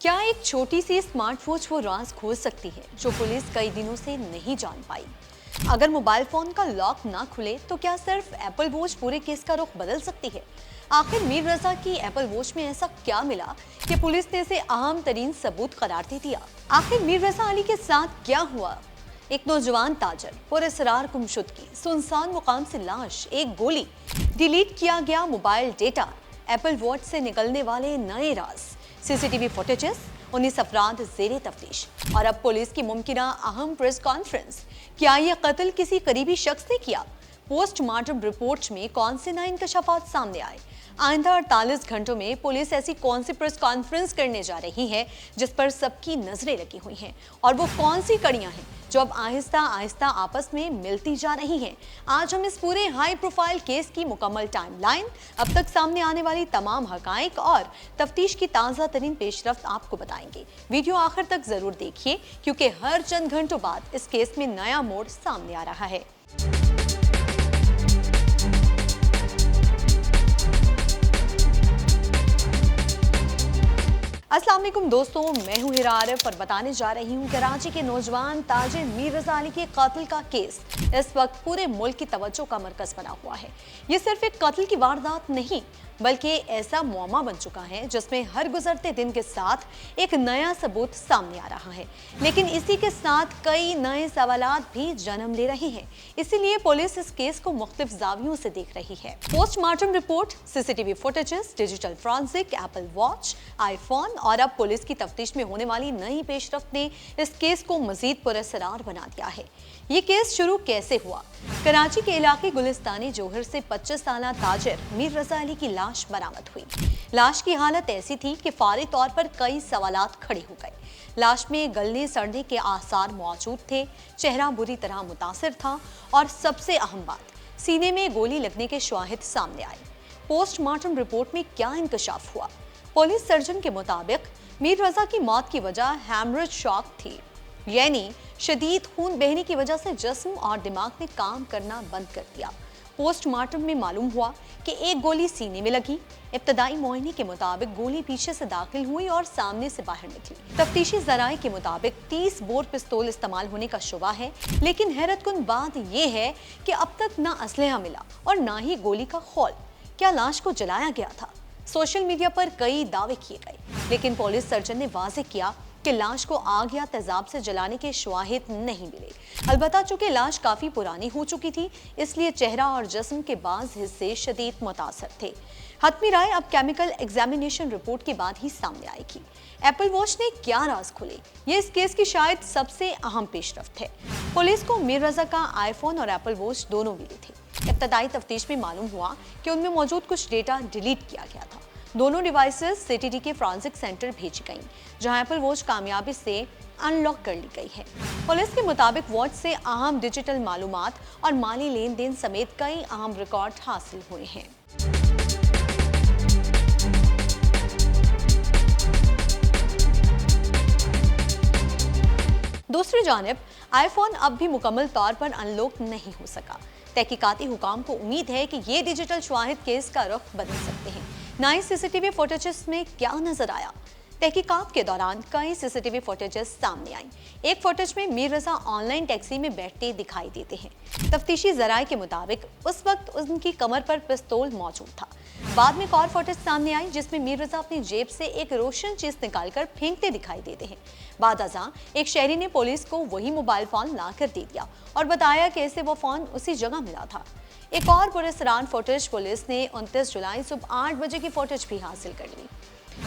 क्या एक छोटी सी स्मार्ट वॉच वो राज खोल सकती है जो पुलिस कई दिनों से नहीं जान पाई? अगर मोबाइल फोन का लॉक ना खुले तो क्या सिर्फ एप्पल वॉच पूरे केस का रुख बदल सकती है? आखिर मीर रजा की एप्पल वॉच में ऐसा क्या मिला कि पुलिस ने इसे अहम तरीन सबूत करार दे दिया? आखिर मीर रजा अली के साथ क्या हुआ? एक नौजवान ताजर पुरअसरार गुमशुदगी, सुनसान मुकाम से लाश, एक गोली, डिलीट किया गया मोबाइल डेटा, एप्पल वॉच से निकलने वाले नए राज, सीसीटीवी फुटेजेस, 19 अफराद जेरे तफ्तीश और अब पुलिस की मुमकिना अहम प्रेस कॉन्फ्रेंस। क्या यह कत्ल किसी करीबी शख्स ने किया? पोस्टमार्टम रिपोर्ट में कौन से नए इंकशाफात सामने आए? आइंदा 48 घंटों में पुलिस ऐसी कौन सी प्रेस कॉन्फ्रेंस करने जा रही है जिस पर सबकी नजरें लगी हुई हैं, और वो कौन सी कड़ियां हैं जो अब आहिस्ता आहिस्ता आपस में मिलती जा रही हैं? आज हम इस पूरे हाई प्रोफाइल केस की मुकम्मल टाइमलाइन, अब तक सामने आने वाली तमाम हकाइक और तफ्तीश की ताज़ा तरीन पेशरफ्त आपको बताएंगे। वीडियो आखिर तक जरूर देखिए क्योंकि हर चंद घंटों बाद इस केस में नया मोड़ सामने आ रहा है। अस्सलाम वालेकुम दोस्तों, मैं हूं हिरा आरिफ और बताने जा रही हूं कराची के नौजवान ताजिर मीर रजा अली के कत्ल का केस इस वक्त पूरे मुल्क की तवज्जो का मरकज बना हुआ है। ये सिर्फ एक कत्ल की वारदात नहीं बल्कि ऐसा मुअम्मा बन चुका है जिसमें हर गुजरते दिन के साथ एक नया सबूत सामने आ रहा है, लेकिन इसी के साथ कई नए सवालात भी जन्म ले रहे हैं। इसीलिए पुलिस इस केस को मुख्तलिफ जावियों से देख रही है। Postmortem report, CCTV footages, digital forensic, Apple watch, iPhone और अब पुलिस की तफ्तीश में होने वाली नई पेशरफ्त ने इस केस को मजीद पुरअसरार बना दिया है। ये केस शुरू कैसे हुआ? कराची के इलाके गुलिस्तानी जोहर से 25 साल ताजिर मीर रजा अली की लाश बरामद हुई। लाश की हालत ऐसी थी कि फौरी तौर पर कई सवालात खड़े हो गए। लाश में गलने सड़ने के आसार मौजूद थे, चेहरा बुरी तरह मुतासिर था और सबसे अहम बात, सीने में गोली लगने के शवाहिद सामने आए। पोस्टमार्टम रिपोर्ट में क्या इंकशाफ हुआ? पुलिस सर्जन के मुताबिक मीर रजा की मौत की वजह हैमरेज शॉक थी, यानी शदीद खून बहने की वजह से जिस्म और दिमाग ने काम करना बंद कर दिया। पोस्टमार्टम में मालूम हुआ कि एक गोली सीने में लगी। इब्तदाई मुआयने के मुताबिक गोली पीछे से दाखिल हुई और सामने से बाहर निकली। तफ्तीशी जराये के मुताबिक 30 बोर पिस्तौल इस्तेमाल होने का शुबा है, लेकिन हैरतकुन बात यह है कि अब तक ना असलहा मिला और ना ही गोली का खौल। क्या लाश को जलाया गया था? सोशल मीडिया पर कई दावे किए गए, लेकिन पुलिस सर्जन ने वाज़ेह किया कि लाश को आग या तेजाब से जलाने के शवाहिद नहीं मिले। अलबत्ता चूंकि लाश काफी पुरानी हो चुकी थी, इसलिए चेहरा और जिस्म के बाज़ हिस्से शदीद मुतासर थे। हतमी राय अब केमिकल एग्जामिनेशन रिपोर्ट के बाद ही सामने आएगी। एप्पल वॉच ने क्या राज खुले, ये इस केस की शायद सबसे अहम पेशरफ्त है। पुलिस को मीर रजा का आईफोन और एप्पल वॉच दोनों मिले थे। इब्तदाई तफ्तीश में मालूम हुआ कि उनमें मौजूद कुछ डेटा डिलीट किया गया था। दोनों डिवाइसेस सीटीडी के फॉरेंसिक सेंटर भेजी गईं, जहां एप्पल वॉच कामयाबी से अनलॉक कर ली गई है। पुलिस के मुताबिक वॉच से अहम डिजिटल मालूमात और माली लेन देन समेत कई अहम रिकॉर्ड हासिल हुए हैं। दूसरी जानिब आईफोन अब भी मुकम्मल तौर पर अनलॉक नहीं हो सका। तहकीकाती हुकाम को उम्मीद है कि ये डिजिटल शवाहिद केस का रुख बदल सकते हैं। नए सीसीटीवी फुटेजेस में क्या नजर आया? तहकीकात के दौरान कई सीसीटीवी फुटेजेस सामने आई। एक फुटेज में मीर रजा ऑनलाइन टैक्सी में बैठते दिखाई देते हैं। तफ्तीशी जराये के मुताबिक उस वक्त उनकी कमर पर पिस्तौल मौजूद था। बाद में एक और फुटेज सामने आई जिसमें मीर रजा अपनी जेब से एक रोशन चीज निकालकर फेंकते दिखाई देते हैं। बाद अज़ां एक शहरी ने पुलिस को वही मोबाइल फोन ला कर दे दिया और बताया कि इसे वो फोन उसी जगह मिला था। एक और पुरअसरार फुटेज पुलिस ने 29 जुलाई सुबह 8 बजे की फुटेज भी हासिल कर ली।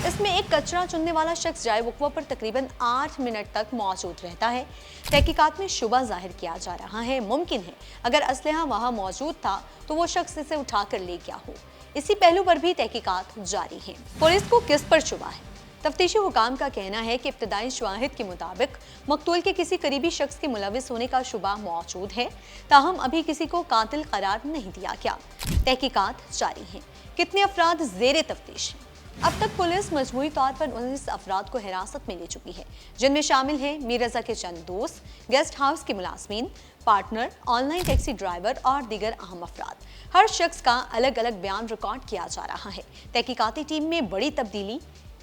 इसमें एक कचरा चुनने वाला शख्स जाए वक़्वा पर तकरीबन 8 मिनट तक मौजूद रहता है। तहकीकात में शुबा जाहिर किया जा रहा है, मुमकिन है अगर असलहा वहाँ मौजूद था तो वो शख्स इसे उठाकर ले गया हो। इसी पहलू पर भी तहकीकात जारी है। पुलिस को किस पर शुबा है? तफ्तीशी हुकाम का कहना है कि इब्तदाई शवाहिद के मुताबिक मकतूल के किसी करीबी शख्स के मुलविस होने का शुबा मौजूद है, ताहम अभी किसी को कातिल करार नहीं दिया गया। तहकीकात जारी है। कितने अफराद जेरे तफ्तीश हैं? अब तक पुलिस मजमूई तौर पर 19 अफराद को हिरासत में ले चुकी है, जिनमें शामिल हैं मीर रजा के चंद दोस्त, गेस्ट हाउस के मुलाजमीन, पार्टनर, ऑनलाइन टैक्सी ड्राइवर और दीगर अहम अफराद। हर शख्स का अलग अलग बयान रिकॉर्ड किया जा रहा है। तहकीकाती टीम में बड़ी तब्दीली,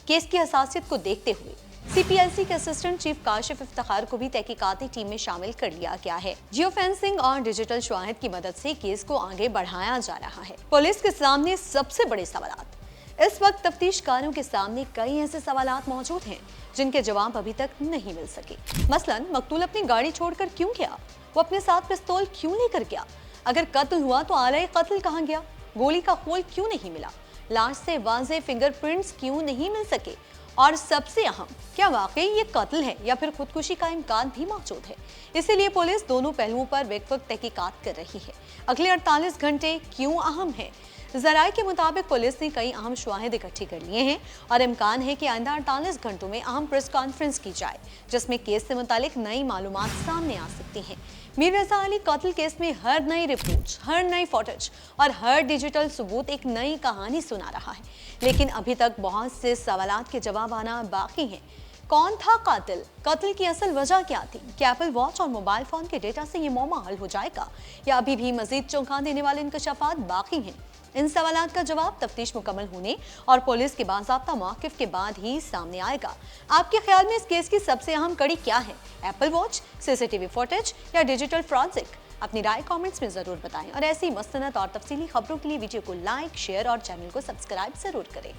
केस की हसासियत को देखते हुए सीपीएलसी के असिस्टेंट चीफ काशिफ इफ्तिखार को भी तहकीकाती टीम में शामिल कर लिया गया है। जियो फेंसिंग और डिजिटल शवाहिद की मदद से केस को आगे बढ़ाया जा रहा है। पुलिस के सामने सबसे बड़े सवालात। इस वक्त तफ्तीशकारों के सामने कई ऐसे सवालात मौजूद हैं जिनके जवाब अभी तक नहीं मिल सके। मसलन मकतूल अपनी गाड़ी छोड़कर क्यों गया? वो अपने साथ पिस्तौल क्यों लेकर गया? अगर कत्ल हुआ तो आलय कत्ल कहाँ गया? गोली का खोल क्यों नहीं मिला? लाश से वाज़ेह फिंगरप्रिंट्स क्यों नहीं मिल सके? और सबसे अहम, क्या वाकई ये कत्ल है या फिर खुदकुशी का इम्कान भी मौजूद है? इसीलिए पुलिस दोनों पहलुओं पर वक्त तहकीकात कर रही है। अगले 48 घंटे क्यों अहम है? जराये के मुताबिक पुलिस ने कई अहम शवाहिद इकट्ठे कर लिए हैं और इम्कान है कि आइंदा 48 घंटों में अहम प्रेस कॉन्फ्रेंस की जाए जिसमें केस से मुतालिक नई मालूमात सामने आ सकती हैं। मीर रजा अली कत्ल केस में हर नई रिपोर्ट, हर नई फुटेज और हर डिजिटल सबूत एक नई कहानी सुना रहा है, लेकिन अभी तक बहुत से सवालात के जवाब आना बाकी हैं। कौन था कातिल? कत्ल की असल वजह क्या थी? क्या एप्पल वॉच और मोबाइल फोन के डेटा से ये मौमा हल हो जाएगा या अभी भी मजीद चौंका देने वाले इंकशाफात बाकी हैं? इन सवालात का जवाब तफ्तीश मुकम्मल होने और पुलिस के बाज़ाब्ता मौक़िफ़ के बाद ही सामने आएगा। आपके ख्याल में इस केस की सबसे अहम कड़ी क्या है? एप्पल वॉच, सीसीटीवी फुटेज या डिजिटल फॉरेंसिक? अपनी राय कमेंट्स में जरूर बताएं और ऐसी मस्तनद और तफसीली खबरों के लिए वीडियो को लाइक, शेयर और चैनल को सब्सक्राइब जरूर करें।